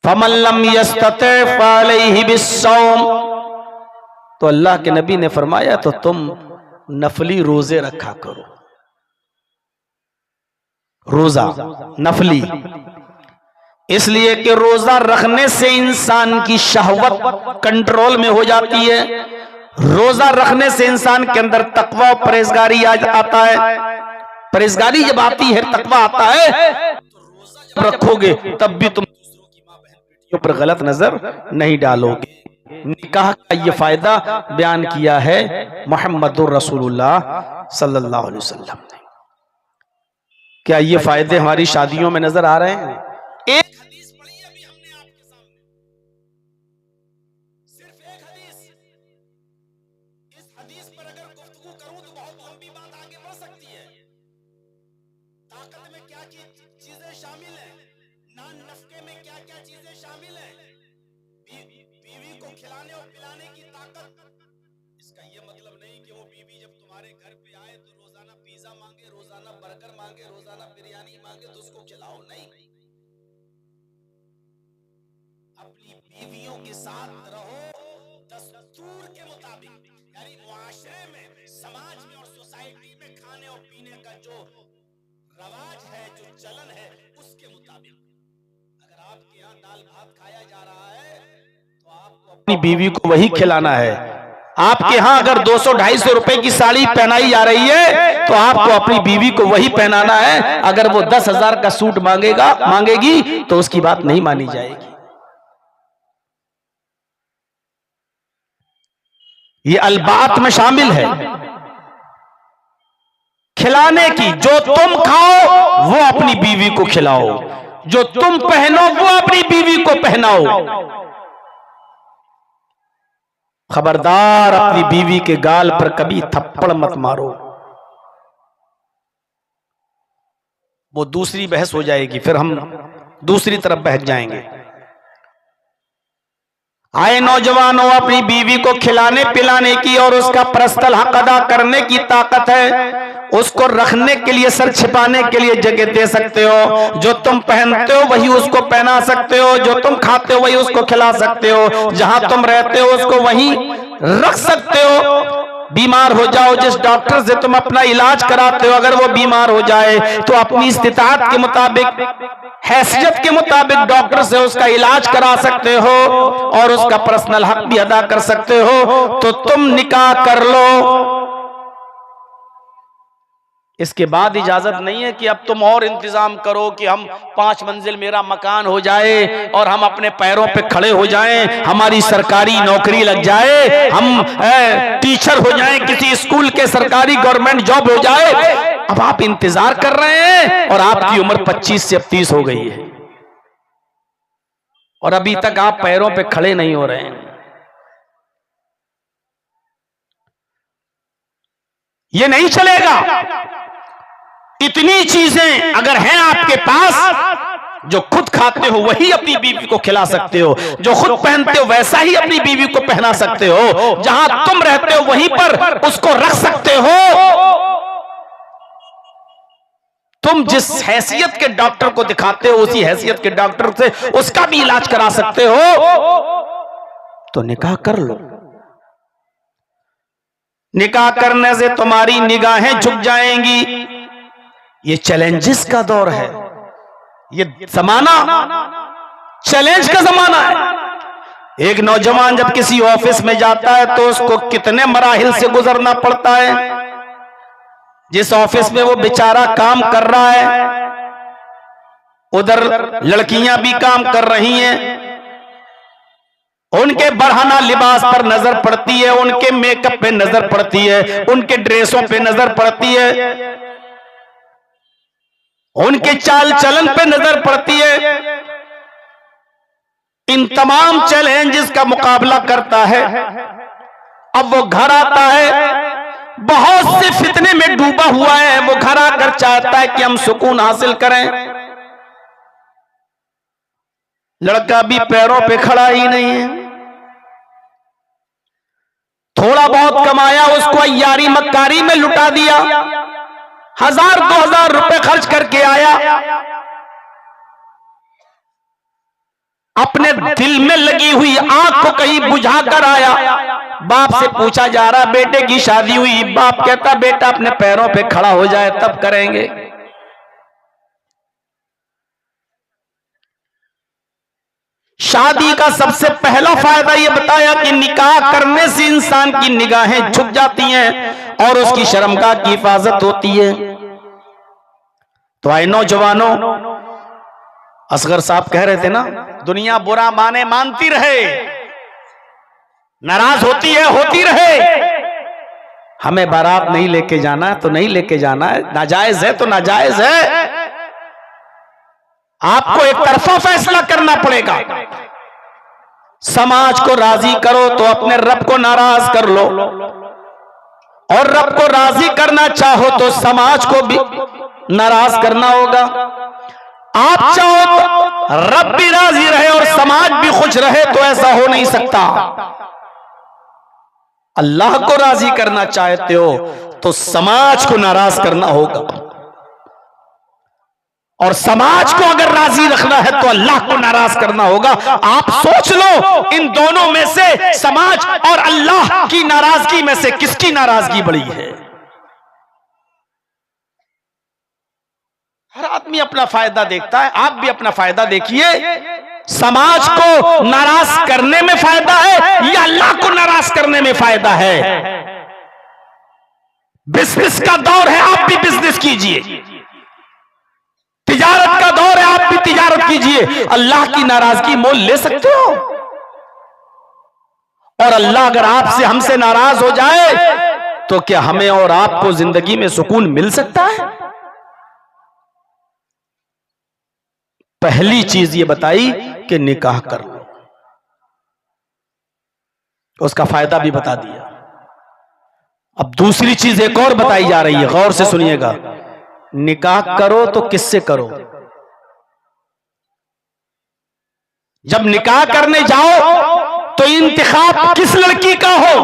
फमन lump यस्तति फअलैहि बिस्सौम, तो अल्लाह के नबी ने फरमाया तो तुम नफली रोजे रखा करो। रोजा नफली, इसलिए कि रोजा रखने से इंसान की शहवत कंट्रोल में हो जाती है। रोजा रखने से इंसान के अंदर तकवा और परहेजगारी आता है। परहेजगारी जब आती है, तकवा आता है, तो रोजा जब रखोगे तब भी तुम दूसरों की मां बहन बेटियों पर गलत नजर नहीं डालोगे। निकाह का ये फायदा बयान किया है मुहम्मदुर रसूलुल्लाह सल्लल्लाहु अलैहि वसल्लम ने। क्या ये फायदे हमारी शादियों में नजर आ रहे हैं? एक हदीस पढ़ी है अभी हमने आपके सामने, सिर्फ एक हदीस। इस हदीस पर अगर गुफ्तगू करूं तो बहुत लंबी बात आगे बढ़ सकती है। ताकत में क्या चीजें शामिल हैं, नान नफके में क्या क्या चीजें शामिल हैं, बीवी को खिलाने और पिलाने की ताकत। इसका ये मतलब नहीं कि वो बीवी जब तुम्हारे घर पे आए तो रोजाना पिज्जा मांगे, रोजाना बर्गर मांगे, रोजाना बिरयानी मांगे तो उसको खिलाओ, नहीं। अपनी बीवियों के साथ रहो दस्तूर के मुताबिक, यानी मुआशरे में, समाज में और सोसाइटी में खाने और पीने का जो रवाज है, जो चलन है, उसके मुताबिक। अगर आपके यहाँ दाल भात खाया जा रहा है तो आपको अपनी बीवी को वही खिलाना है। आपके यहाँ अगर 200-250 रुपए की साड़ी पहनाई जा रही है तो आपको अपनी बीवी को वही पहनाना है। अगर वो 10,000 का सूट मांगेगी तो उसकी बात नहीं मानी जाएगी। ये अलबात में शामिल है खिलाने की। जो तुम खाओ वो अपनी बीवी को खिलाओ, जो तुम पहनो वो अपनी बीवी को पहनाओ। खबरदार अपनी बीवी के गाल पर कभी थप्पड़ मत मारो, वो दूसरी बहस हो जाएगी, फिर हम दूसरी तरफ बहक जाएंगे। आए नौजवानों, अपनी बीवी को खिलाने पिलाने की और उसका पर्सनल हक अदा करने की ताकत है। उसको रखने के लिए, सर छिपाने के लिए जगह दे सकते हो। जो तुम पहनते हो वही उसको पहना सकते हो, जो तुम खाते हो वही उसको खिला सकते हो, जहां तुम रहते हो उसको वहीं रख सकते हो। बीमार हो जाओ, जिस डॉक्टर से तुम अपना इलाज कराते हो, अगर वो बीमार हो जाए तो अपनी इस्तिताअत के मुताबिक, हैसियत के मुताबिक डॉक्टर से उसका इलाज करा सकते हो और उसका पर्सनल हक भी अदा कर सकते हो। तो तुम निकाह कर लो। इसके बाद इजाजत नहीं है कि अब तुम और इंतजाम करो कि हम 5 मंजिल मेरा मकान हो जाए और हम अपने पैरों पे खड़े हो जाएं, हमारी सरकारी नौकरी लग जाए, हम टीचर हो जाएं, किसी स्कूल के सरकारी गवर्नमेंट जॉब हो जाए। अब आप इंतजार कर रहे हैं और आपकी उम्र 25 से 30 हो गई है और अभी तक आप पैरों पे खड़े नहीं हो रहे हैं। ये नहीं चलेगा। इतनी चीजें अगर हैं आपके पास, जो खुद खाते हो वही अपनी बीवी को खिला सकते हो, जो खुद पहनते हो वैसा ही अपनी बीवी को पहना सकते हो, जहां तुम रहते हो वहीं पर उसको रख सकते हो। तुम जिस हैसियत के डॉक्टर को दिखाते हो उसी हैसियत के डॉक्टर से उसका भी इलाज करा सकते हो। तो निकाह कर लो। निकाह करने से तुम्हारी निगाहें झुक जाएंगी। ये चैलेंजेस का दौर है, ये जमाना चैलेंज का जमाना है। एक नौजवान जब किसी ऑफिस में जाता है तो उसको कितने मराहिल से गुजरना पड़ता है। जिस ऑफिस में वो बेचारा काम कर रहा है, उधर लड़कियां भी काम कर रही हैं, उनके बढ़ाना लिबास पर नजर पड़ती है, उनके मेकअप पे नजर पड़ती है, उनके ड्रेसों पे नजर पड़ती है, उनके चाल चलन पे नजर पड़ती है। इन तमाम चैलेंजेस का मुकाबला करता है। अब वो घर आता है, बहुत से फितने में डूबा हुआ है, वो घर आकर चाहता है कि हम सुकून हासिल करें। लड़का भी पैरों पे खड़ा ही नहीं है। थोड़ा बहुत कमाया उसको अय्यारी मक्कारी में लुटा दिया, 1000-2000 रुपए खर्च करके आया, अपने दिल में लगी हुई आग को कहीं बुझा कर आया। बाप से पूछा जा रहा, बेटे की शादी हुई। बाप कहता, बेटा अपने पैरों पे खड़ा हो जाए तब करेंगे। शादी का सबसे पहला फायदा यह बताया कि निकाह करने से इंसान की निगाहें झुक जाती हैं और उसकी शर्मगाह की हिफाजत होती है। तो आए नौजवानों, असगर साहब कह रहे थे ना, दुनिया बुरा माने मानती रहे, नाराज होती है होती रहे, हमें बारात नहीं लेके जाना है तो नहीं लेके जाना है, नाजायज है तो नाजायज है। आपको एक तरफा फैसला करना पड़ेगा। समाज को राजी करो तो अपने रब को नाराज कर लो, और रब को राजी करना चाहो तो समाज को भी नाराज करना होगा। आप चाहो तो रब भी राजी रहे और समाज भी खुश रहे, तो ऐसा हो नहीं सकता। अल्लाह को राजी करना चाहते हो तो समाज को नाराज करना होगा, और समाज को अगर राजी रखना है तो अल्लाह को नाराज करना होगा। आप सोच लो, इन दोनों में से, समाज और अल्लाह की नाराजगी में से किसकी नाराजगी बड़ी है? हर आदमी अपना फायदा देखता है, आप भी अपना फायदा देखिए। समाज को नाराज करने में फायदा है या अल्लाह को नाराज करने में फायदा है? बिजनेस का दौर है, आप भी बिजनेस कीजिए। तिजारत का दौर है, आप भी तिजारत कीजिए। अल्लाह की नाराजगी मोल ले सकते हो? और अल्लाह अगर आपसे, हमसे नाराज हो जाए तो क्या हमें और आपको जिंदगी में सुकून मिल सकता है? पहली चीज ये बताई कि निकाह कर लो, उसका फायदा भी बता दिया। अब दूसरी चीज एक और बताई जा रही है, गौर से सुनिएगा। निकाह करो तो किससे करो? जब निकाह करने जाओ तो इंतखाब किस लड़की का हो?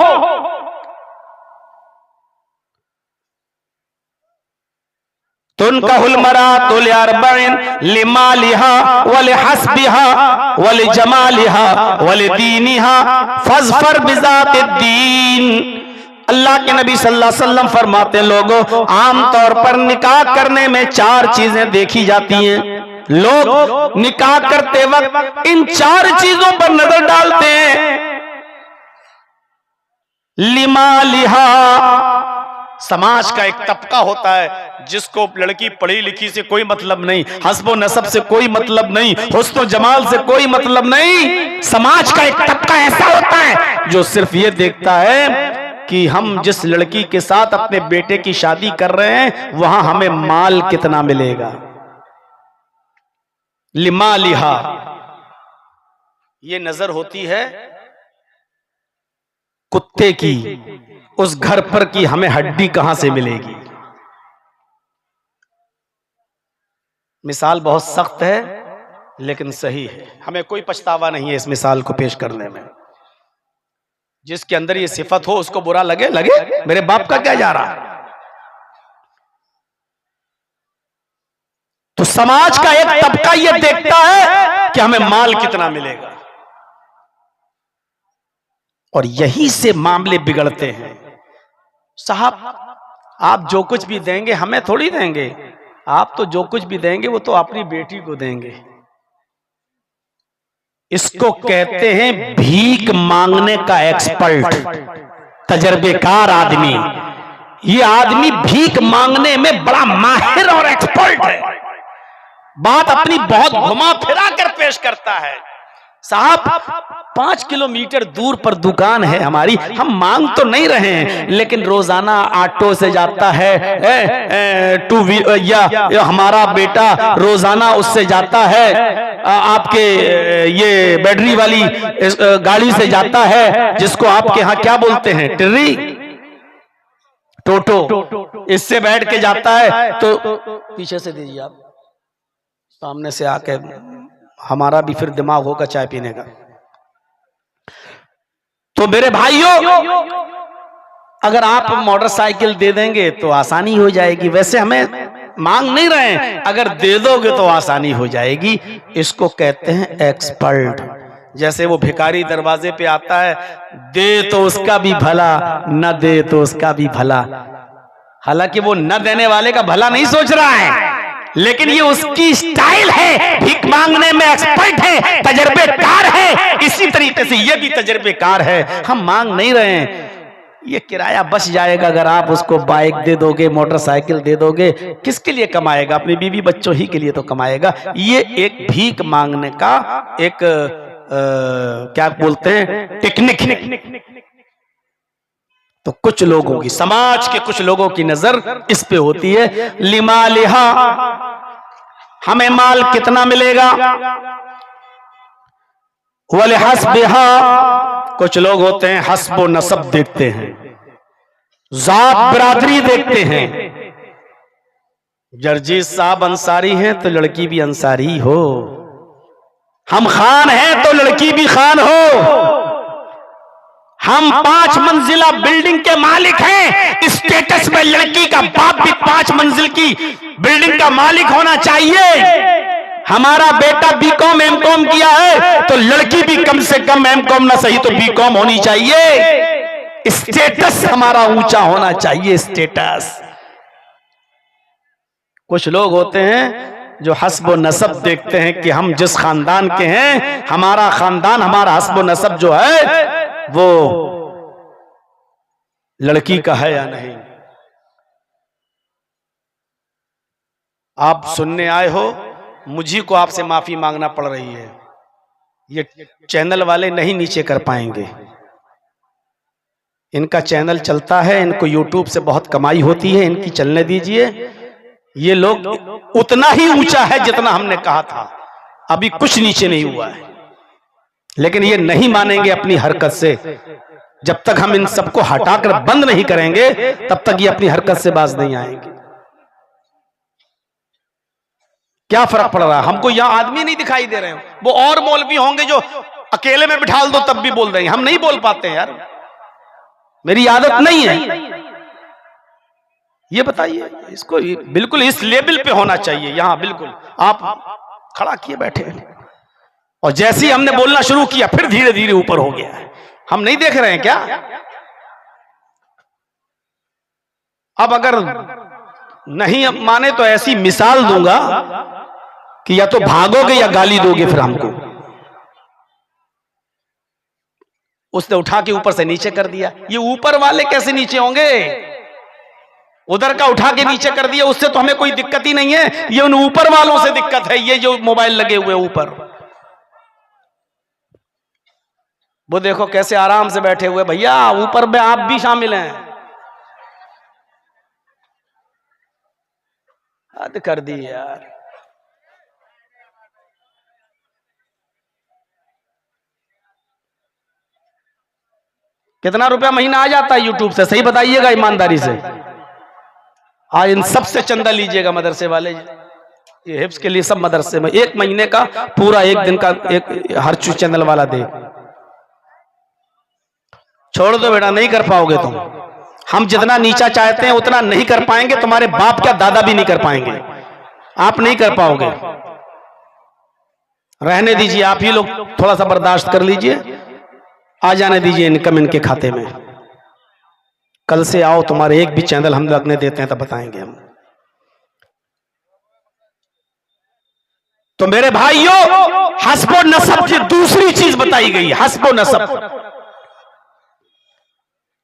तुनकाहुल मरातु लिअर्बईन लिमालिहा वलिहस्बिहा वलिजमालिहा वलिदीनिहा फज़फर बिज़ातिद्दीन। अल्लाह के नबी सल्लल्लाहु अलैहि वसल्लम फरमाते हैं, लोगों, आमतौर पर निकाह करने में 4 चीजें देखी जाती हैं। लोग निकाह करते वक्त इन 4 चीजों पर नजर डालते हैं। लिमालिहा, समाज का एक तबका होता है जिसको लड़की पढ़ी लिखी से कोई मतलब नहीं, हस्बो नसब से कोई मतलब नहीं, हुस्न जमाल से कोई मतलब नहीं। समाज का एक तबका ऐसा होता है जो सिर्फ ये देखता है कि हम जिस लड़की के साथ अपने बेटे की शादी कर रहे हैं वहां हमें माल कितना मिलेगा। लिमालिहा, ये नजर होती है कुत्ते की, उस घर पर की हमें हड्डी कहां से मिलेगी। मिसाल बहुत सख्त है लेकिन सही है, हमें कोई पछतावा नहीं है इस मिसाल को पेश करने में। जिसके अंदर ये सिफत हो उसको बुरा लगे, मेरे बाप का क्या जा रहा। तो समाज का एक तबका ये देखता है कि हमें माल कितना मिलेगा, और यही से मामले बिगड़ते हैं। साहब, आप जो कुछ भी देंगे हमें थोड़ी देंगे, आप तो जो कुछ भी देंगे वो तो अपनी बेटी को देंगे। इसको कहते हैं भीख मांगने का एक्सपर्ट, तजर्बेकार आदमी। ये आदमी भीख मांगने में बड़ा माहिर और एक्सपर्ट है, बात अपनी बहुत घुमा फिरा कर पेश करता है। साहब, 5 किलोमीटर दूर पर दुकान है हमारी, हम मांग तो नहीं रहे हैं, लेकिन रोजाना ऑटो से जाता है, टू व्हीलर या हमारा बेटा रोजाना उससे जाता है, आपके ये बैटरी वाली गाड़ी से जाता है, जिसको आपके यहाँ क्या बोलते हैं, टिर्री, टोटो, इससे बैठ के जाता है। तो पीछे से दीजिए आप, सामने से आके हमारा भी फिर दिमाग होगा चाय पीने का। तो मेरे भाइयों, अगर आप मोटरसाइकिल दे देंगे तो आसानी हो जाएगी। वैसे हमें मांग नहीं रहे हैं, अगर दे दोगे तो आसानी हो जाएगी। इसको कहते हैं एक्सपर्ट। जैसे वो भिखारी दरवाजे पे आता है, दे तो उसका भी भला, न दे तो उसका भी भला। हालांकि वो न देने वाले का भला नहीं सोच रहा है, लेकिन ये उसकी स्टाइल है, भीख मांगने में एक्सपर्ट है, तजर्बेकार है। इसी तरीके से ये भी तजर्बेकार है। हम मांग नहीं रहे हैं, ये किराया बच जाएगा अगर आप उसको बाइक दे दोगे, मोटरसाइकिल दे दोगे। किसके लिए कमाएगा? अपनी बीवी बच्चों ही के लिए तो कमाएगा। ये एक भीख मांगने का एक क्या बोलते हैं, टेक्निक। तो कुछ लोगों की, समाज के कुछ लोगों की नजर इस पे होती है। लिमालिहा, हमें माल कितना मिलेगा। वलिहस्बिहा, कुछ लोग होते हैं हस्ब नसब देखते हैं, जात बिरादरी देखते हैं। जर्जीत साहब अंसारी हैं तो लड़की भी अंसारी हो, हम खान हैं तो लड़की भी खान हो, हम 5 मंजिला बिल्डिंग के मालिक हैं, स्टेटस में लड़की का बाप भी 5 मंजिल की बिल्डिंग का मालिक होना चाहिए। हमारा बेटा बीकॉम एमकॉम किया है तो लड़की भी कम से कम एमकॉम ना सही तो बीकॉम होनी चाहिए। स्टेटस हमारा ऊंचा होना चाहिए, स्टेटस। कुछ लोग होते हैं जो हस्ब नसब देखते हैं कि हम जिस खानदान के हैं, हमारा खानदान, हमारा हस्ब नसब जो है वो लड़की का है या नहीं। आप सुनने आए हो, मुझी को आपसे माफी मांगना पड़ रही है। ये चैनल वाले नहीं नीचे कर पाएंगे, इनका चैनल चलता है, इनको यूट्यूब से बहुत कमाई होती है, इनकी चलने दीजिए। ये लोग उतना ही ऊंचा है जितना हमने कहा था, अभी कुछ नीचे नहीं हुआ है। लेकिन ये नहीं मानेंगे अपनी हरकत से। जब तक हम इन सबको हटाकर बंद नहीं करेंगे तब तक ये अपनी हरकत से बाज नहीं आएंगे। क्या फर्क पड़ रहा है? हमको यहां आदमी नहीं दिखाई दे रहे हैं, वो और मौलवी होंगे जो अकेले में बिठा दो तब भी बोल देंगे। हम नहीं बोल पाते हैं यार, मेरी आदत नहीं है। ये बताइए, इसको बिल्कुल इस लेवल पे होना चाहिए। यहां बिल्कुल आप खड़ा किए बैठे हैं, और जैसे ही हमने बोलना शुरू किया फिर धीरे धीरे ऊपर हो गया है। हम नहीं देख रहे हैं क्या? अब अगर नहीं माने तो ऐसी मिसाल दूंगा कि या तो भागोगे या गाली दोगे फिर हमको। उसने उठा के ऊपर से नीचे कर दिया। ये ऊपर वाले कैसे नीचे होंगे? उधर का उठा के नीचे कर दिया, उससे तो हमें कोई दिक्कत ही नहीं है। ये उन ऊपर वालों से दिक्कत है, ये जो मोबाइल लगे हुए ऊपर, वो देखो कैसे आराम से बैठे हुए। भैया ऊपर में आप भी शामिल हैं। हद कर दी यार। कितना रुपया महीना आ जाता है यूट्यूब से? सही बताइएगा ईमानदारी से। आज इन सबसे चंदा लीजिएगा मदरसे वाले, ये हिफ्स के लिए सब मदरसे में 1 महीने का पूरा 1 दिन का एक हर चैनल वाला दे। छोड़ दो बेटा, नहीं कर पाओगे तुम। हम जितना नीचा चाहते हैं उतना नहीं कर पाएंगे, तुम्हारे बाप क्या दादा भी नहीं कर पाएंगे। आप नहीं कर पाओगे, रहने दीजिए। आप ही लोग थोड़ा सा बर्दाश्त कर लीजिए, आ जाने दीजिए इनकम इनके खाते में। कल से आओ, तुम्हारे एक भी चैनल हम लगने देते हैं तब बताएंगे हम। तो मेरे भाइयों, हस्बो नसब की दूसरी चीज बताई गई, हस्बो नसब।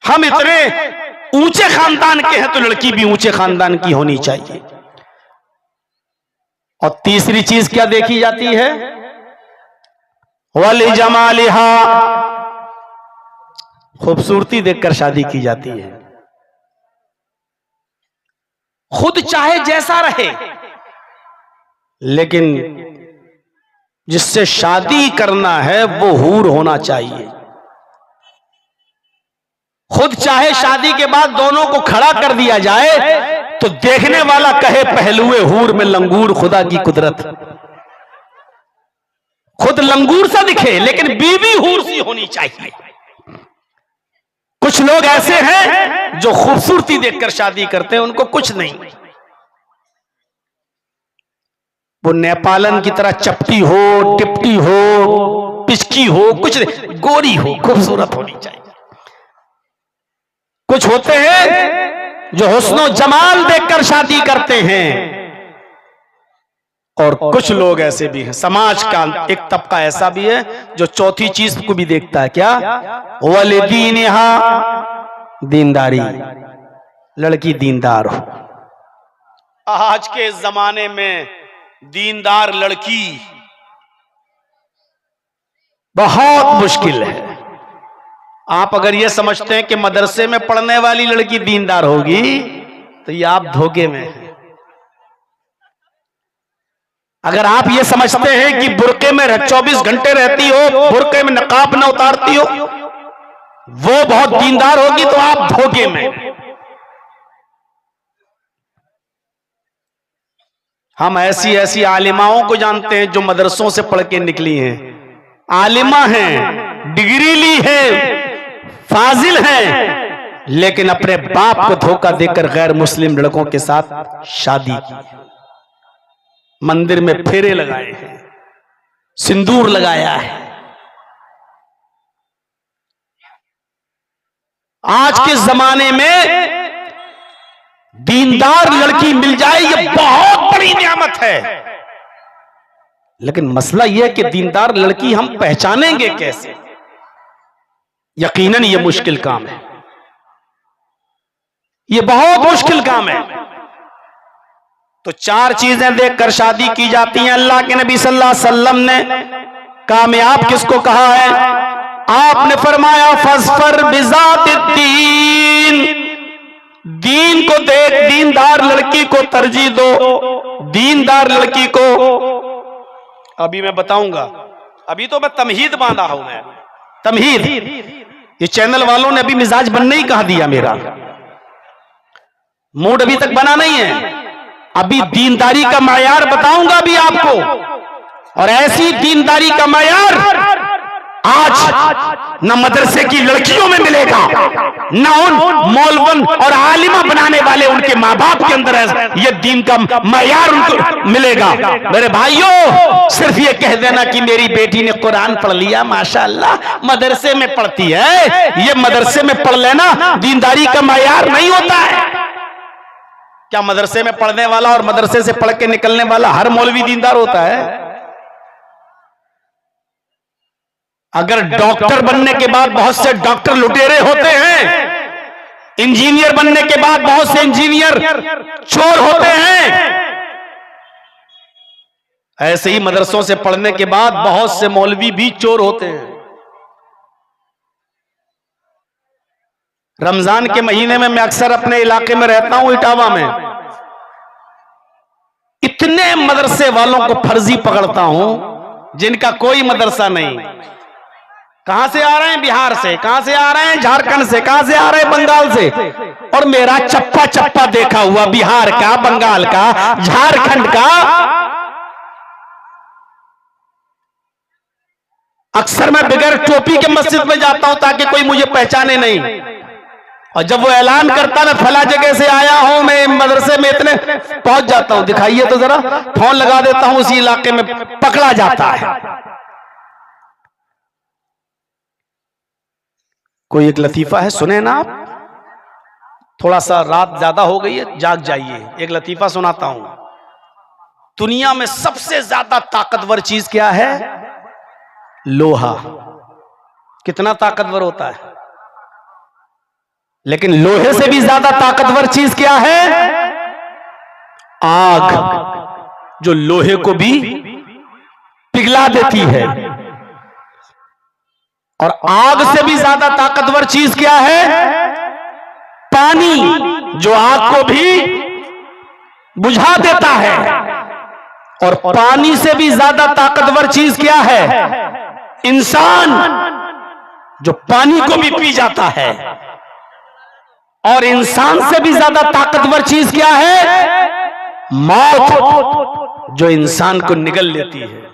हम इतने ऊंचे खानदान के हैं तो लड़की भी ऊंचे खानदान की होनी चाहिए। और तीसरी चीज क्या देखी जाती है? वली जमालिहा, खूबसूरती देखकर शादी की जाती है। खुद चाहे जैसा रहे, लेकिन जिससे शादी करना है वो हूर होना चाहिए। खुद चाहे शादी के बाद दोनों को खड़ा कर दिया जाए तो देखने वाला कहे पहलुए हूर में लंगूर, खुदा की कुदरत। खुद लंगूर सा दिखे लेकिन बीवी हूर सी होनी चाहिए। कुछ लोग ऐसे हैं जो खूबसूरती देखकर शादी करते हैं, उनको कुछ नहीं। वो नेपालन की तरह चपटी हो, टिपटी हो, पिचकी हो, कुछ नहीं, गोरी हो, खूबसूरत होनी चाहिए। कुछ होते हैं जो हुस्नो जमाल देखकर शादी करते हैं, और कुछ लोग ऐसे भी हैं, समाज का एक तबका ऐसा भी है जो चौथी चीज को भी देखता है, क्या? वलिदीनिहा, दीनदारी, लड़की दीनदार हो। आज के जमाने में दीनदार लड़की बहुत मुश्किल है। आप अगर ये समझते हैं कि मदरसे में पढ़ने वाली लड़की दीनदार होगी तो ये आप धोखे में हैं। अगर आप ये समझते हैं कि बुर्के में 24 घंटे रहती हो, बुर्के में नकाब न उतारती हो, वो बहुत दीनदार होगी, तो आप धोखे में। हम ऐसी ऐसी आलिमाओं को जानते हैं जो मदरसों से पढ़ के निकली हैं, आलिमा हैं, डिग्री ली है, फाजिल हैं, लेकिन अपने बाप को धोखा देकर गैर मुस्लिम लड़कों के साथ शादी की, मंदिर में फेरे लगाए हैं, सिंदूर लगाया है। आज के जमाने में दीनदार लड़की मिल जाए ये बहुत बड़ी नियामत है, लेकिन मसला यह है कि दीनदार लड़की हम पहचानेंगे कैसे? यकीनन ये मुश्किल काम है, ये बहुत मुश्किल काम है। तो 4 चीजें देखकर शादी की जाती हैं। अल्लाह के नबी सल्लल्लाहु अलैहि वसल्लम ने कामयाब किसको कहा है? आपने फरमाया फस्फर बिज़ातिद्दीन, दीन को देख, दीनदार लड़की को तरजीह दो, दीनदार लड़की को। अभी मैं बताऊंगा, अभी तो मैं तमहीद बांधा हूं, मैं तमहीद। ये चैनल वालों ने अभी मिजाज बनने ही कहा दिया, मेरा मूड अभी तक बना नहीं है। अभी दीनदारी का मायार बताऊंगा अभी आपको, और ऐसी दीनदारी का मायार आज न मदरसे की लड़कियों में मिलेगा, न उन मौलवन और आलिमा बनाने वाले उनके माँ बाप के अंदर ये दीन का मायार उनको मिलेगा। मेरे भाइयों, सिर्फ ये कह देना कि मेरी बेटी ने कुरान पढ़ लिया, माशाअल्लाह, मदरसे में पढ़ती है, ये मदरसे में पढ़ लेना दीनदारी का मायार नहीं होता है। क्या मदरसे में पढ़ने वाला और मदरसे से पढ़ के निकलने वाला हर मौलवी दीनदार होता है? अगर डॉक्टर बनने के बाद बहुत से डॉक्टर लुटेरे होते हैं, इंजीनियर बनने के बाद बहुत से इंजीनियर चोर होते हैं, ऐसे ही मदरसों से पढ़ने के बाद बहुत से मौलवी भी चोर होते हैं। रमजान के महीने में मैं अक्सर अपने इलाके में रहता हूं, इटावा में, इतने मदरसे वालों को फर्जी पकड़ता हूं जिनका कोई मदरसा नहीं। कहां से आ रहे हैं? बिहार से। कहां से आ रहे हैं? झारखंड से। कहां से आ रहे हैं? बंगाल से। और मेरा चप्पा चप्पा देखा हुआ बिहार का, बंगाल का, झारखंड का। अक्सर मैं बगैर टोपी के मस्जिद में जाता हूं ताकि कोई मुझे पहचाने नहीं, और जब वो ऐलान करता मैं फला जगह से आया हूं, मैं मदरसे में इतने पहुंच जाता हूं, दिखाइए तो जरा, फोन लगा देता हूं, उसी इलाके में पकड़ा जाता है। कोई एक लतीफा है, सुने ना आप, थोड़ा सा रात ज्यादा हो गई है, जाग जाइए, एक लतीफा सुनाता हूं। दुनिया में सबसे ज्यादा ताकतवर चीज क्या है? लोहा। कितना ताकतवर होता है? लेकिन लोहे से भी ज्यादा ताकतवर चीज क्या है? आग, जो लोहे को भी पिघला देती है। और आग से भी ज्यादा ताकतवर चीज क्या है? पानी, जो आग को भी बुझा देता है। और पानी से भी ज्यादा ताकतवर चीज क्या है? इंसान, जो पानी को भी पी जाता है। और इंसान से भी ज्यादा ताकतवर चीज क्या है? मौत, जो इंसान को निगल लेती है।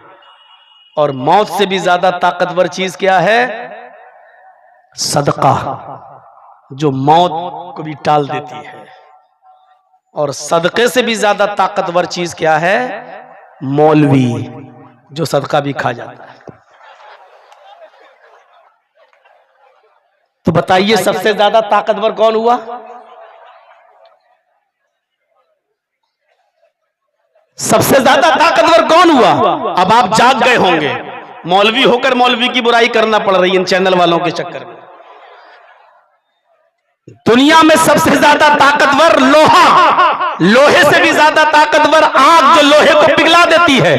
और मौत से भी ज्यादा ताकतवर चीज क्या है? सदका, जो मौत को भी टाल देती है। और सदके से भी ज्यादा ताकतवर चीज क्या है? मौलवी जो सदका भी खा जाता है। तो बताइए सबसे ज्यादा ताकतवर कौन हुआ? सबसे ज्यादा ताकतवर कौन हुआ? अब आप जाग गए होंगे, मौलवी होकर मौलवी की बुराई करना पड़ रही है इन चैनल वालों के चक्कर में। दुनिया में सबसे ज्यादा ताकतवर लोहा, लोहे से भी ज्यादा ताकतवर आग जो लोहे को पिघला देती है।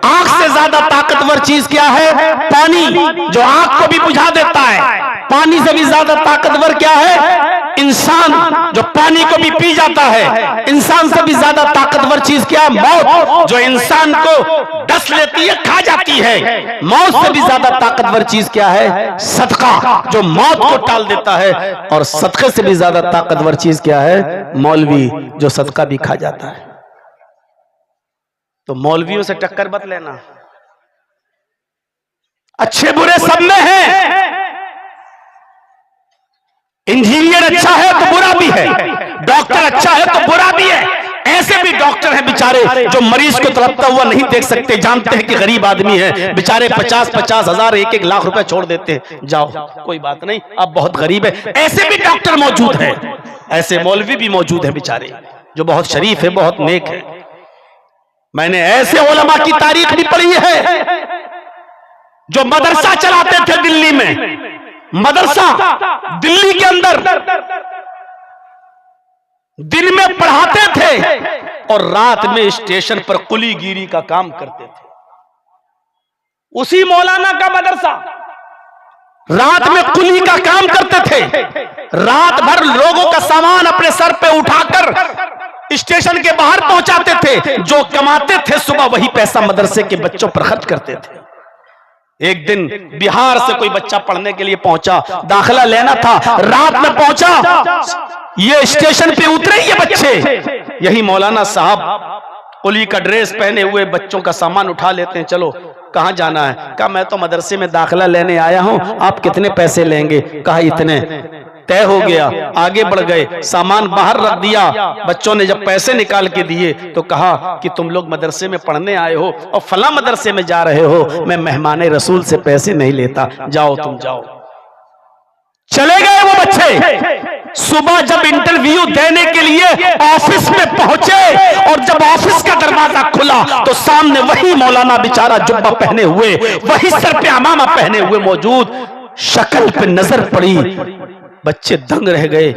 आग से ज्यादा ताकतवर चीज क्या है? पानी, जो आग को भी बुझा देता है। पानी से भी ज्यादा ताकतवर क्या है? इंसान, जो पानी को भी पी जाता है। इंसान से भी ज्यादा ताकतवर चीज क्या है? मौत, जो इंसान को डस लेती है, खा जाती है। मौत से भी ज्यादा ताकतवर चीज क्या है? सदका, जो मौत को टाल देता है। और सदके से भी ज्यादा ताकतवर चीज क्या है? मौलवी, जो सदका भी खा जाता है। तो मौलवियों से टक्कर मत लेना, अच्छे बुरे सब में है। इंजीनियर अच्छा है तो बुरा भी है, डॉक्टर अच्छा है तो बुरा भी है। ऐसे भी डॉक्टर हैं बेचारे जो मरीज को तड़पता हुआ नहीं देख सकते, जानते हैं कि गरीब आदमी है बेचारे, 50-50 हजार 1-1 लाख रुपए छोड़ देते हैं, जाओ कोई बात नहीं आप बहुत गरीब है। ऐसे भी डॉक्टर मौजूद हैं, ऐसे मौलवी भी मौजूद है बेचारे जो बहुत शरीफ है, बहुत नेक है। मैंने ऐसे उलमा की तारीख भी पढ़ी है जो मदरसा चलाते थे दिल्ली में, मदरसा दिल्ली के अंदर दिन में पढ़ाते थे और रात में स्टेशन पर कुलीगिरी का काम करते थे। उसी मौलाना का मदरसा, रात में कुली का काम करते थे। रात भर लोगों का सामान अपने सर पे उठाकर स्टेशन के बाहर पहुंचाते थे। जो कमाते थे सुबह वही पैसा मदरसे के बच्चों पर खर्च करते थे। एक दिन बिहार से कोई बच्चा पढ़ने के लिए पहुंचा, दाखिला लेना था, रात में पहुंचा, ये स्टेशन पे उतरे ये बच्चे, यही मौलाना साहब कुली का ड्रेस पहने हुए बच्चों का सामान उठा लेते हैं। चलो कहां जाना है? कहा मैं तो मदरसे में दाखिला लेने आया हूं, आप कितने पैसे लेंगे? कहा इतने। तय हो गया, आगे बढ़ गए, सामान बाहर रख दिया। बच्चों ने जब पैसे निकाल के दिए तो कहा कि तुम लोग मदरसे में पढ़ने आए हो और फला मदरसे में जा रहे हो, मैं मेहमाने रसूल से पैसे नहीं लेता, जाओ तुम जाओ। चले गए वो बच्चे। सुबह जब इंटरव्यू देने के लिए ऑफिस में पहुंचे और जब ऑफिस का दरवाजा खुला तो सामने वही मौलाना बेचारा जुब्बा पहने हुए, वही सर पे अमामा पहने हुए मौजूद। शक्ल पे नजर पड़ी, बच्चे दंग रह गए,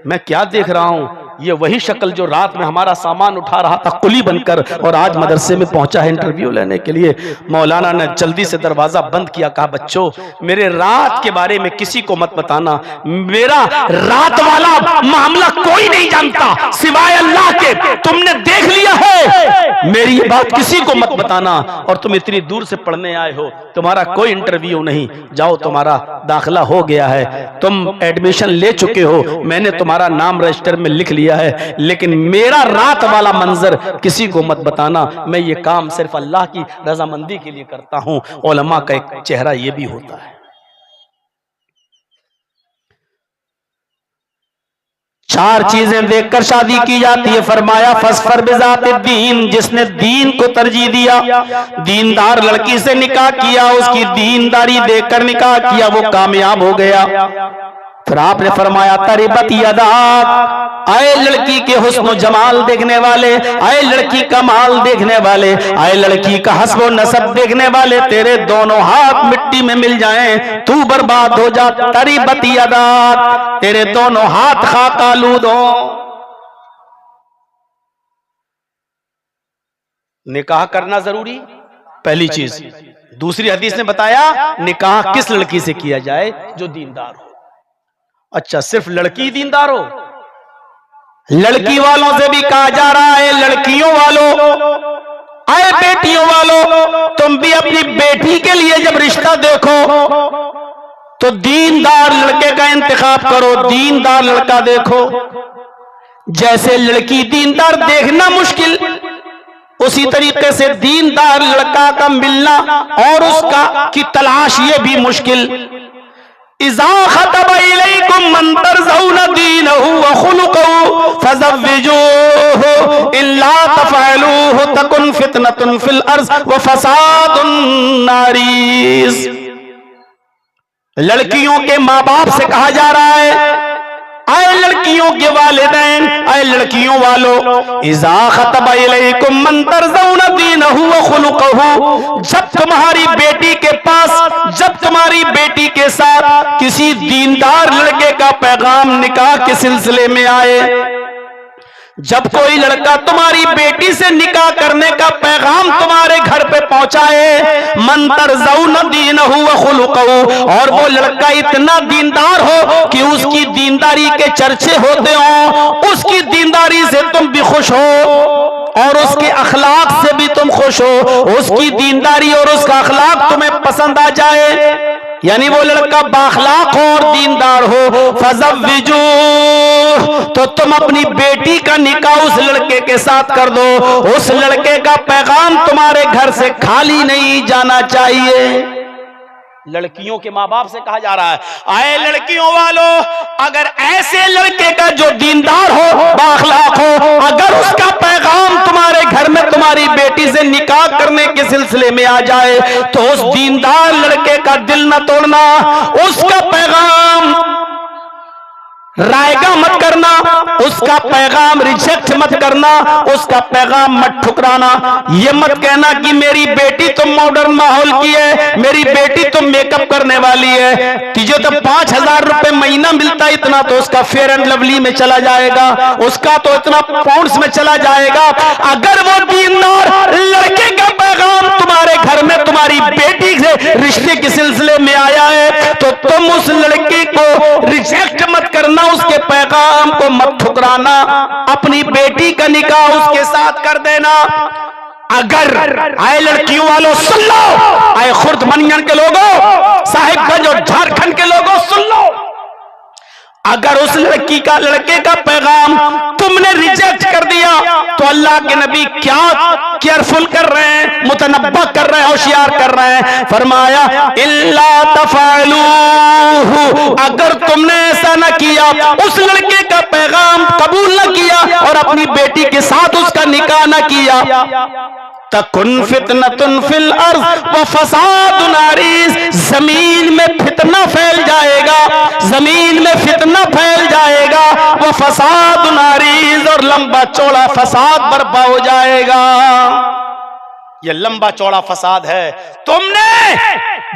मैं क्या देख रहा हूं? ये वही शक्ल जो रात में हमारा सामान उठा रहा था कुली बनकर और आज मदरसे में पहुंचा है इंटरव्यू लेने के लिए। मौलाना ने जल्दी से दरवाजा बंद किया, कहा बच्चों मेरे रात के बारे में किसी को मत बताना, मेरा रात वाला मामला कोई नहीं जानता सिवाय अल्लाह के। तुमने देख लिया है, मेरी ये बात किसी को मत बताना। और तुम इतनी दूर से पढ़ने आए हो, तुम्हारा कोई इंटरव्यू नहीं, जाओ तुम्हारा दाखिला हो गया है, तुम एडमिशन ले चुके हो, मैंने तुम्हारा नाम रजिस्टर में लिख लिया है, लेकिन मेरा रात वाला मंजर किसी को मत बताना। मैं ये काम सिर्फ अल्लाह की रजामंदी के लिए करता हूं। उलमा का एक चेहरा ये भी होता है। 4 चीजें देखकर शादी की जाती है। फरमाया फस्फर बिज़ाति दीन, जिसने दीन को तरजीह दिया, दीनदार लड़की से निकाह किया, उसकी दीनदारी देखकर निकाह किया, वो कामयाब हो गया। फिर आपने फरमाया तरिबत यदाक, आए लड़की के हुस्न जमाल देखने वाले, आए लड़की का माल देखने वाले, आए लड़की का हस्ब व नसब देखने वाले, तेरे दोनों हाथ मिट्टी में मिल जाएं तू बर्बाद हो जा। तरिबत यदाक, तेरे दोनों हाथ खाक आलूद हो। निकाह करना जरूरी पहली चीज। दूसरी हदीस ने बताया निकाह किस लड़की से किया जाए? जो दीनदार हो। अच्छा, सिर्फ लड़की दीनदार हो? लड़की वालों से भी कहा जा रहा है, लड़कियों वालों, आए बेटियों वालों, तुम भी अपनी बेटी के लिए जब रिश्ता देखो तो दीनदार लड़के का इंतखाब करो, दीनदार लड़का देखो। जैसे लड़की दीनदार देखना मुश्किल, उसी तरीके से दीनदार लड़का का मिलना और उसका की तलाश ये भी मुश्किल। इज़ा खतब इलैक इलैकुम मन तरज़ौना दीनहु व खुलुक़हु फज़व्विजूहु इल्ला तफ़अलूहु तकुन फितनतुन फिल अर्ज़ व फ़सादुन नारीज़। लड़कियों के माँ बाप से कहा जा रहा है, आए लड़कियों के वालिदैन, आए लड़कियों वालों, इज़ा ख़तबा इलैकुम मन तरज़ौना दीनहु व खुलुक़हु, जब तुम्हारी बेटी के पास, जब तुम्हारी बेटी के साथ किसी दीनदार लड़के का पैगाम निकाह के सिलसिले में आए, जब कोई लड़का तुम्हारी बेटी से निकाह करने का पैगाम तुम्हारे घर पे पहुंचाए, मन तरज़ौना दीनहु व खुलुक़हु, और वो लड़का इतना दीनदार हो कि उसकी दीनदारी के चर्चे होते हो, उसकी दीनदारी से तुम भी खुश हो और उसके अखलाक से भी तुम खुश हो, उसकी दीनदारी और उसका अखलाक तुम्हें पसंद आ जाए, यानी वो लड़का बाखलाक हो और दीनदार हो, फज़व्विजू, तो तुम अपनी बेटी का निकाह उस लड़के के साथ कर दो। उस लड़के का पैगाम तुम्हारे घर से खाली नहीं जाना चाहिए। लड़कियों के माँ बाप से कहा जा रहा है, आए लड़कियों वालों, अगर ऐसे लड़के का जो दीनदार हो, बाखलाक हो, अगर उसका पैगाम तुम्हारे घर में तुम्हारी बेटी से निकाह करने के सिलसिले में आ जाए, तो उस दीनदार लड़के का दिल न तोड़ना, उसका पैगाम रायगा मत करना, उसका पैगाम रिजेक्ट मत करना, उसका पैगाम मत ठुकराना। ये मत कहना कि मेरी बेटी तो मॉडर्न माहौल की है, मेरी बेटी तो मेकअप करने वाली है, तुझे तो 5,000 रुपए महीना मिलता है, इतना तो उसका फेयर एंड लवली में चला जाएगा, उसका तो इतना पाउंड्स में चला जाएगा। अगर वो दीनदार लड़के का पैगाम तुम्हारे घर में तुम्हारी बेटी से रिश्ते के सिलसिले में आया है, तो तुम उस लड़के को रिजेक्ट मत करना, उसके पैगाम को मत ठुकराना, अपनी बेटी का निकाह उसके साथ कर देना। अगर आए लड़कियों वालों सुन लो, आए खुर्द मनियन के लोगों, साहिबगंज और झारखंड के लोगों सुन लो, अगर उस लड़के का पैगाम तुमने रिजेक्ट कर दिया, तो अल्लाह के नबी क्या केयरफुल कर रहे हैं, मुतनब्बा कर रहे हैं, होशियार कर रहे हैं, फरमाया इल्ला तफअलूहु, अगर तुमने ऐसा न किया, उस लड़के का पैगाम कबूल न किया और अपनी बेटी के साथ उसका निकाह न किया, तकुन फितनतुन फिल अर्ज़ व फसादुन नारीज़, जमीन में फितना फैल जाएगा, जमीन में फितना फैल जाएगा, वो फसादुन नारीज़, और लंबा चौड़ा फसाद बर्पा हो जाएगा। ये लंबा चौड़ा फसाद है। तुमने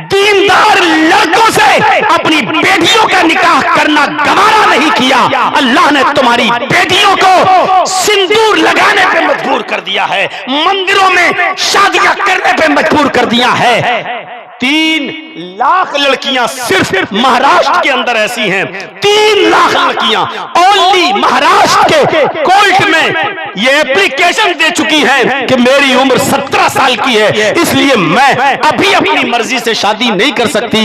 दीनदार लड़कों से अपनी बेटियों का निकाह करना गवारा नहीं किया, अल्लाह ने तुम्हारी बेटियों को सिंदूर लगाने पे मजबूर कर दिया है, मंदिरों में शादियां करने पे मजबूर कर दिया है। 3 लाख लड़कियां सिर्फ महाराष्ट्र के अंदर ऐसी हैं, 3 लाख लड़कियां ओनली महाराष्ट्र के कोर्ट में ये एप्लीकेशन दे चुकी हैं कि मेरी उम्र 17 साल की है, इसलिए मैं अभी अपनी मर्जी से शादी नहीं कर सकती,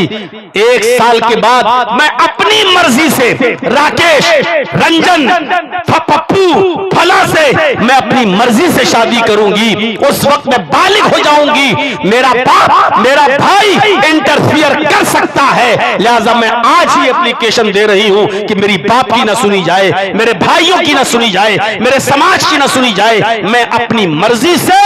1 साल के बाद मैं अपनी मर्जी से राकेश, रंजन, पप्पू, फला से मैं अपनी मर्जी से शादी करूंगी, उस वक्त मैं बालिग हो जाऊंगी, मेरा बाप, मेरा भाई इंटरफियर कर सकता है, लिहाजा मैं आज ही एप्लीकेशन दे रही हूं कि मेरी बाप की ना सुनी जाए, मेरे भाइयों की ना सुनी जाए, मेरे समाज की ना सुनी जाए, मैं अपनी मर्जी से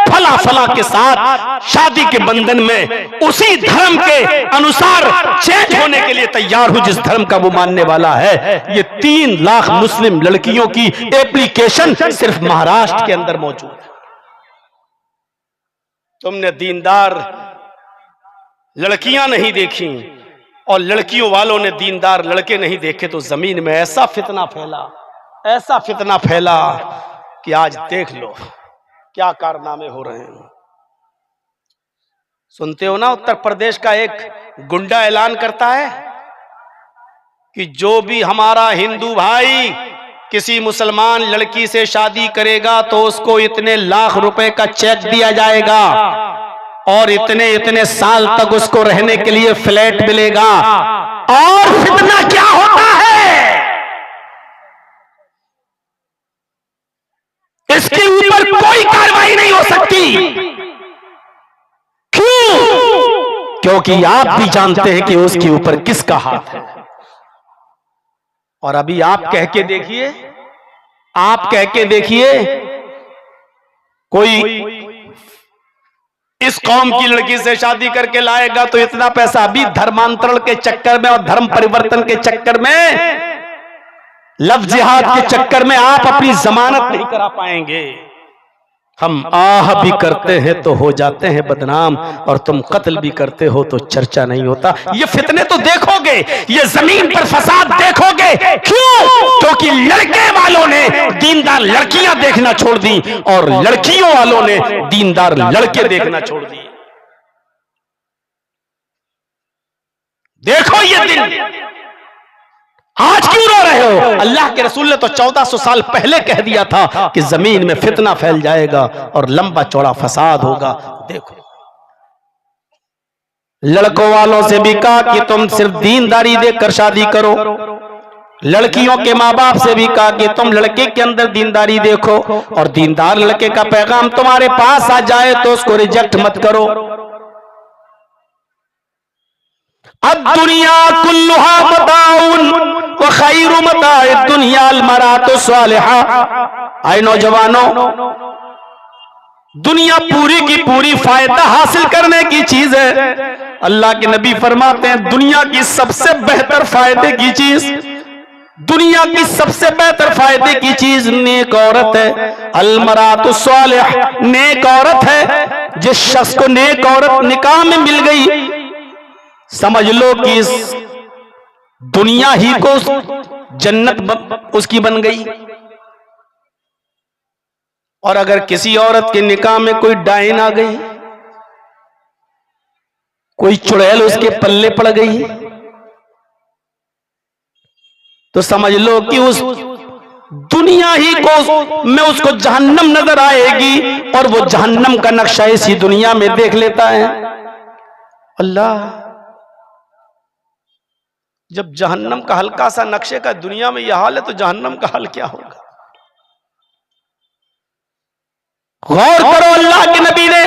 फला फला के साथ शादी के बंधन में उसी धर्म के अनुसार चेंज होने के लिए तैयार हूं जिस धर्म का वो मानने वाला है। ये 3 लाख मुस्लिम लड़कियों की एप्लीकेशन सिर्फ महाराष्ट्र के अंदर मौजूद है। तुमने दीनदार लड़कियां नहीं देखी और लड़कियों वालों ने दीनदार लड़के नहीं देखे, तो जमीन में ऐसा फितना फैला, ऐसा फितना फैला कि आज देख लो क्या कारनामे हो रहे हैं। सुनते हो ना, उत्तर प्रदेश का एक गुंडा ऐलान करता है कि जो भी हमारा हिंदू भाई किसी मुसलमान लड़की से शादी करेगा तो उसको इतने लाख रुपए का चेक दिया जाएगा और इतने इतने साल तक उसको रहने के लिए फ्लैट मिलेगा। और फितना क्या होता है, इसके ऊपर कोई कार्रवाई नहीं हो सकती। क्यों? क्योंकि आप भी जानते हैं कि उसके ऊपर किसका हाथ है। और अभी आप कह के देखिए, आप कह के देखिए, कोई इस कौम की लड़की से शादी करके लाएगा तो इतना पैसा, अभी धर्मांतरण के चक्कर में और धर्म परिवर्तन के चक्कर में, लव जिहाद के चक्कर में आप अपनी जमानत नहीं करा पाएंगे। हम आह भी करते हैं तो हो जाते हैं बदनाम, और तुम कत्ल भी करते हो तो चर्चा नहीं होता। ये फितने तो देखोगे, ये जमीन पर फसाद देखोगे। क्यों? क्योंकि लड़के वालों ने दीनदार लड़कियां देखना छोड़ दी और लड़कियों वालों ने दीनदार लड़के देखना छोड़ दिए। देखो ये दिन, आज क्यों रो रहे हो? अल्लाह के रसूल ने तो 1400 साल पहले कह दिया था कि जमीन में फितना फैल जाएगा और लंबा चौड़ा फसाद होगा। देखो, लड़कों वालों से भी कहा कि तुम सिर्फ दीनदारी देकर शादी करो, लड़कियों के माँ बाप से भी कहा कि तुम लड़के के अंदर दीनदारी देखो, और दीनदार लड़के का पैगाम तुम्हारे पास आ जाए तो उसको रिजेक्ट मत करो। अब दुनिया कुल्लुहा मताउन व खैरु मताए दुनिया अल मरातु सालिहा। आए नौजवानों, दुनिया पूरी की पूरी फायदा हासिल करने की चीज है। अल्लाह के नबी फरमाते हैं दुनिया की सबसे बेहतर फायदे की चीज, दुनिया की सबसे बेहतर फायदे की चीज नेक औरत है। अल मरातु सालिह, नेक औरत है। जिस शख्स को नेक औरत निकाह में मिल गई, समझ लो कि इस दुनिया ही को जन्नत उसकी बन गई। और अगर किसी औरत के निकाह में कोई डायन आ गई, कोई चुड़ैल उसके पल्ले पड़ गई, तो समझ लो कि उस दुनिया ही को में उसको जहन्नम नजर आएगी, और वो जहन्नम का नक्शा इसी दुनिया में देख लेता है। अल्लाह, जब जहन्नम का हल्का सा नक्शे का दुनिया में यह हाल है तो जहन्नम का हाल क्या होगा? गौर करो, अल्लाह के नबी ने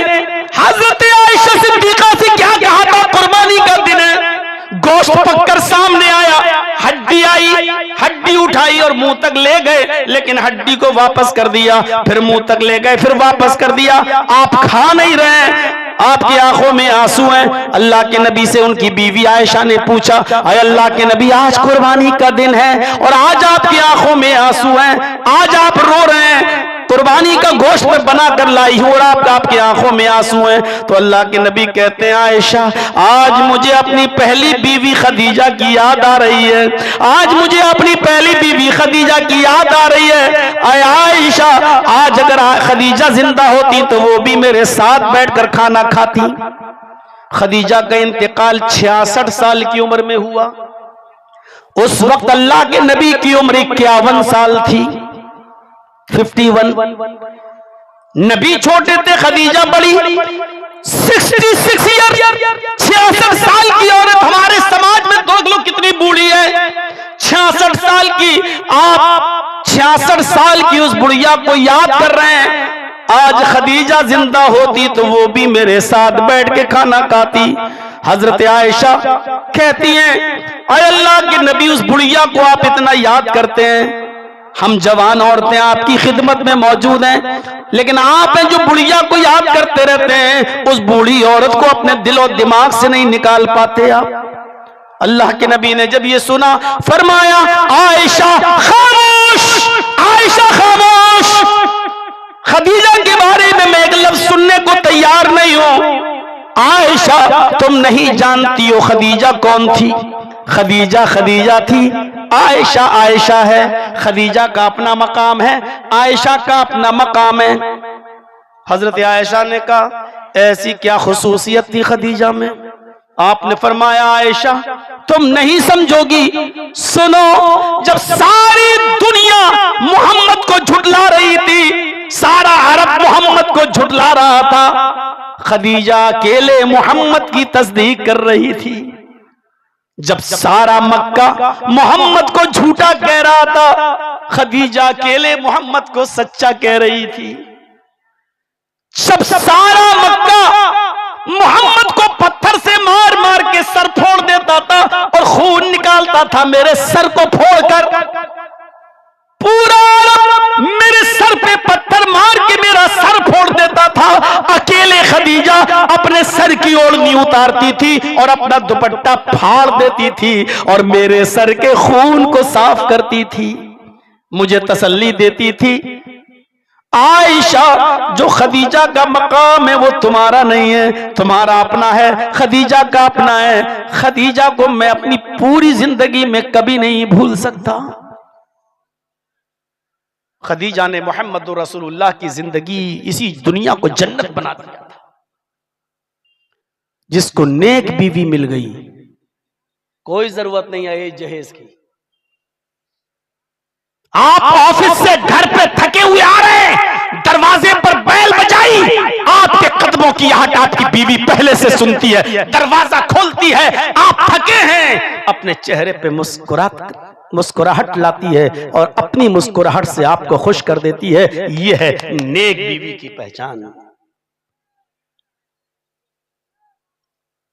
हजरत आयशा सिद्दीका से क्या कहा था? कुर्बानी का दिन है, गोश्त पककर सामने आया, हड्डी आई, हड्डी उठाई और मुंह तक ले गए, लेकिन हड्डी को वापस कर दिया, फिर मुंह तक ले गए, फिर वापस कर दिया। आप खा नहीं रहे, आपकी आंखों में आंसू हैं। अल्लाह के नबी से उनकी बीवी आयशा ने पूछा, अरे अल्लाह के नबी, आज कुर्बानी का दिन है और आज आपकी आंखों में आंसू हैं, आज आप रो रहे हैं, कुर्बानी का गोश्त में बना कर लाई हूं और आपकी आंखों में आंसू हैं। तो अल्लाह के नबी कहते हैं, आयशा, आज मुझे अपनी पहली बीवी खदीजा की याद आ रही है, आज मुझे अपनी पहली बीवी खदीजा की याद आ रही है। आयशा, आज अगर खदीजा जिंदा होती तो वो भी मेरे साथ बैठकर खाना खाती। खदीजा का इंतकाल 66 साल की उम्र में हुआ। उस वक्त अल्लाह के नबी की उम्र 51 साल थी, 51। नबी छोटे थे, खदीजा बड़ी, 66 ईयर, 66 साल की औरत। हमारे समाज में देख लो कितनी बूढ़ी है, 66 साल की। आप 66 साल की उस बुढ़िया को याद कर रहे हैं। आज खदीजा जिंदा होती तो वो भी मेरे साथ बैठ के खाना खाती। हजरत आयशा कहती हैं, अरे अल्लाह के नबी, उस बुढ़िया को आप इतना याद करते हैं, हम जवान औरतें आपकी खिदमत में मौजूद हैं, लेकिन आप हैं जो बुढ़िया को याद करते रहते हैं, उस बूढ़ी औरत को अपने दिल और दिमाग से नहीं निकाल पाते आप। अल्लाह के नबी ने जब ये सुना, फरमाया, आयशा खामोश, आयशा खामोश, खदीजा के बारे में मैं एक लफ्ज सुनने को तैयार नहीं हूं। आयशा, तुम नहीं जानती हो खदीजा कौन थी। खदीजा खदीजा थी, आयशा आयशा है। खदीजा का अपना मकाम है, आयशा का अपना मकाम है। हजरत आयशा ने कहा, ऐसी क्या खुसूसियत थी खदीजा में? आपने फरमाया, आयशा, तुम नहीं समझोगी, सुनो, जब सारी दुनिया मोहम्मद को झुटला रही थी, सारा अरब मोहम्मद को झुटला रहा था, खदीजा अकेले मोहम्मद की तस्दीक कर रही थी। जब सारा मक्का मोहम्मद को झूठा कह रहा था, खदीजा अकेले मोहम्मद को सच्चा कह रही थी। जब सारा मक्का मोहम्मद को पत्थर से मार मार के सर फोड़ देता था और खून निकालता आता था मेरे सर को फोड़कर, पूरा मेरे सर पे पत्थर मार के मेरा सर फोड़ देता था। अकेले खदीजा अपने सर की ओढ़नी उतारती थी और अपना दुपट्टा फाड़ देती थी और मेरे सर के खून को साफ करती थी, मुझे तसल्ली देती थी। आयशा, जो खदीजा का मकाम है वो तुम्हारा नहीं है, तुम्हारा अपना है, खदीजा का अपना है। खदीजा को मैं अपनी पूरी जिंदगी में कभी नहीं भूल सकता। खदीजा ने मोहम्मद रसूलुल्लाह की जिंदगी, इसी दुनिया को जन्नत बना दिया था। जिसको नेक बीवी मिल गई, कोई जरूरत नहीं है जहेज की। आप ऑफिस से घर पे थके हुए आ रहे हैं, दरवाजे पर बैल बजाई, आपके कदमों की आहट आपकी बीवी पहले से सुनती है, दरवाजा खोलती है, आप थके हैं, अपने चेहरे पे मुस्कुराहट लाती है और अपनी मुस्कुराहट से आपको खुश कर देती है। यह है नेक बीवी की पहचान।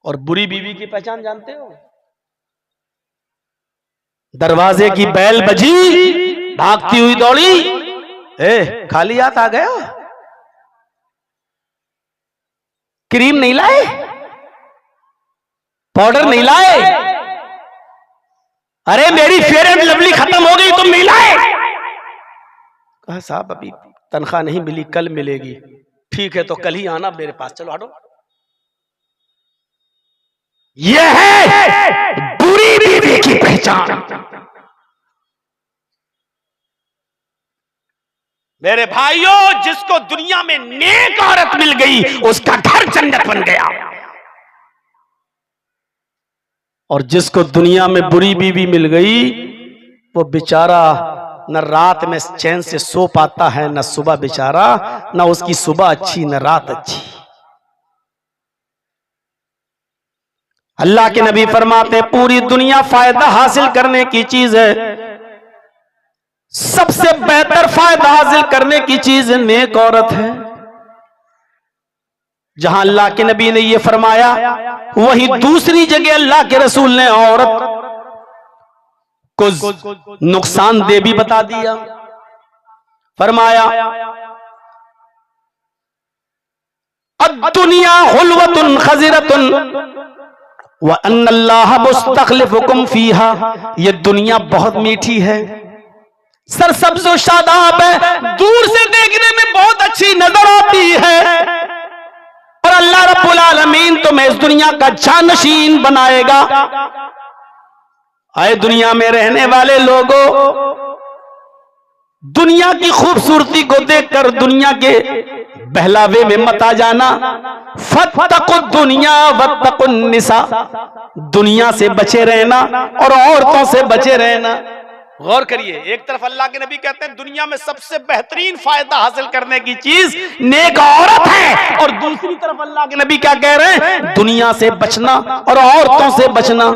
और बुरी बीवी की पहचान जानते हो? दरवाजे की बैल बजी, भागती हुई दौड़ी, खाली हाथ आ गया, क्रीम नहीं लाए, पाउडर नहीं लाए, अरे मेरी फेयर एंड लवली खत्म हो गई, तुम नहीं लाए। कहा साहब अभी तनख्वाह नहीं मिली, कल मिलेगी। ठीक है तो कल ही आना मेरे पास, चलो हटो। यह है बुरी बीवी की पहचान। मेरे भाइयों, जिसको दुनिया में नेक औरत मिल गई उसका घर जन्नत बन गया, और जिसको दुनिया में बुरी बीवी मिल गई वो बेचारा न रात में चैन से सो पाता है, न सुबह बेचारा, न उसकी सुबह अच्छी न रात अच्छी। अल्लाह के नबी फरमाते हैं पूरी दुनिया फायदा हासिल करने की चीज है, सबसे बेहतर फायदा हासिल करने की चीज नेक औरत है। जहां अल्लाह के नबी ने यह फरमाया, वहीं दूसरी जगह अल्लाह के रसूल ने औरत को नुकसानदेह भी बता दिया। फरमाया अद्दुनिया हुल्वतुन खज़िरतुन व अन्नल्लाह मुस्तखलिफुकुम फीहा, ये दुनिया बहुत मीठी है, सरसब्ज़ व शादाब है, दूर से देखने में बहुत अच्छी नजर आती है, और अल्लाह रब्बुल आलमीन तुम्हें इस दुनिया का जानशीन बनाएगा। आए दुनिया में रहने वाले लोगों, दुनिया की खूबसूरती को देखकर दुनिया के बहलावे में मत आ जाना। फत्तकुद दुनिया वत्तकुन निसा, दुनिया से बचे रहना और औरतों से बचे रहना। गौर करिए, एक तरफ अल्लाह के नबी कहते हैं दुनिया में सबसे बेहतरीन फायदा हासिल करने की चीज नेक औरत है, और दूसरी तरफ अल्लाह के नबी क्या कह रहे हैं? दुनिया से बचना और औरतों से बचना।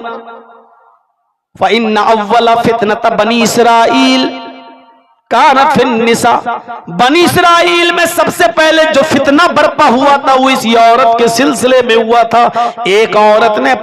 फ़इन्न अव्वल फितनत बनी इसराइल कानत फिन निसा, बनी इसराइल में सबसे पहले जो फितना बर्पा हुआ था वो इसी औरत के सिलसिले में हुआ था। एक औरत ने